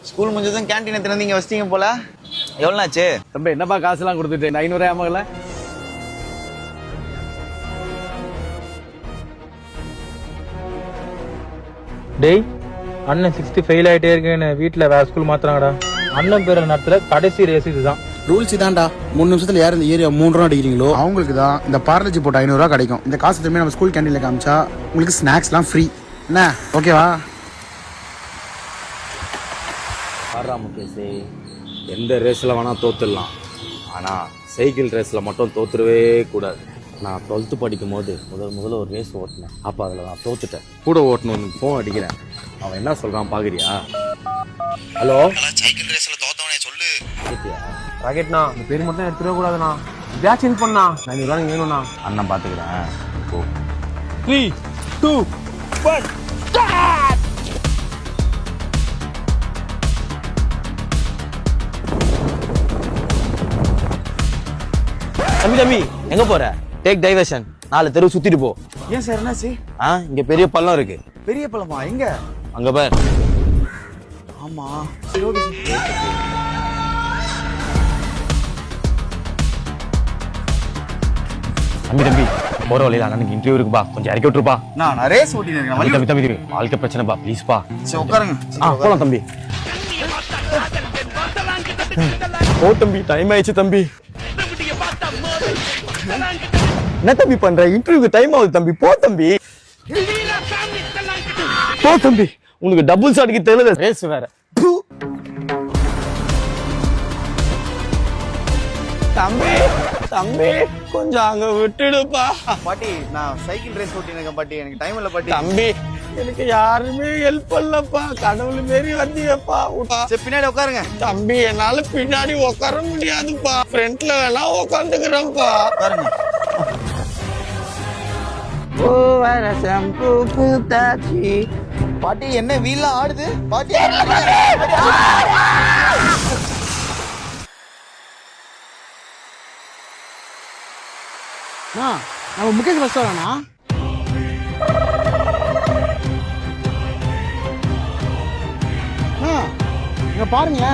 School முடிஞ்சதும் canteen எத்தனை நீங்க வச்சிட்டீங்க போல. எவ்வளோ ஆச்சு தம்பி? என்னப்பா காசுலாம் கொடுத்துட்டு 500 ஆமாங்கல? டேய், அண்ணன் 60 ஃபெயில் ஆகிட்டே இருக்கேன்னு வீட்டில் வேற ஸ்கூல் மாத்துறாங்கடா. அண்ணன் பேர நேரத்தில் கடைசி ரேஸ் இதுதான். ரூல்ஸ் இதான்டா. 3 நிமிஷத்துல யார் இந்த ஏரியா 3 ரூபா அடிக்கிறீங்களோ அவங்களுக்கு தான் இந்த பார்லஜி போட்டு 500 ரூபா கிடைக்கும். இந்த காசு திரும்பி நம்ம ஸ்கூல் கேண்டீன்ல காமிச்சா உங்களுக்கு ஸ்நாக்ஸ்லாம் ஃப்ரீ. என்ன ஓகேவா? முகேஷே, எந்த ரேஸில் வேணால் தோத்துடலாம், ஆனால் சைக்கிள் ரேஸில் மட்டும் தோத்துடவே கூடாது. நான் 12th படிக்கும் போது முதல்ல ஒரு ரேஸ் ஓட்டினேன். அப்போ அதில் நான் தோத்துட்டேன். கூட ஓட்டணுன்னு ஃபோன் அடிக்கிறேன். அவன் என்ன சொல்கிறான் பார்க்குறியா? ஹலோ, சைக்கிள் ரேஸ்ல தோத்தவனே சொல்லு. ராக்கெட்ண்ணா, இந்த பேர் மட்டும் எடுத்துடவே கூடாதுண்ணா. பேட்ச் ஹெல்ப் பண்ணா 500 ரூபா வேணும்ண்ணா. அண்ணன் பார்த்துக்கிறேன். ஓ 3, 2, 1. தம்பி எங்க போற? Take diversion. 4 தெரு சுத்திட்டு போ. ஏன் சார் என்னாச்சு? இங்க பெரிய பள்ளம் இருக்கு. பெரிய பழமா? எங்க? அங்க பார். ஆமா சரி ஓகே சார். தம்பி போற வழியில அண்ணனுக்கு இன்டர்வியூ இருக்குப்பா, கொஞ்சம் இறக்கி விட்டுருப்பா. நான் ரேஸ் ஓட்டினு இருக்கேன். தம்பி வாழ்க்கை பிரச்சனைப்பா, ப்ளீஸ்ப்பா. சரி உட்காருங்க. போலாம் தம்பி. ஓ தம்பி, டைம் ஆயிடுச்சு தம்பி. என்ன தம்பி பண்ற? இன்டர்வியூக்கு டைம் ஆகுது தம்பி. போ தம்பி, போ தம்பி. உங்களுக்கு டபுள் ஷாட்க்கு தெரியல, ரேஸ் வேற. தம்பி தம்பி கொஞ்சம் அங்க விட்டுடுப்பா. பாட்டி நான் சைக்கிள் ரேஸ் ஓட்டினு இருக்கேன் பாட்டி. எனக்கு டைம் இல்ல பாட்டி. தம்பி எனக்கு யாருமே ஹெல்ப் பண்ணலப்பா. கடவுள் மாரி வந்தீங்கப்பா. சரி பின்னாடி உட்காருங்க. தம்பி என்னால பின்னாடி உட்கார முடியாதுப்பா. ஃப்ரண்ட்ல வேணா உட்காந்துக்கிறேன்ப்பா. உட்காருங்க. பாட்டி என்ன வீல்லாம் ஆடுது பாட்டி? நம்ம முகேஷ் பஸ் வரானா? இங்க பாருங்க.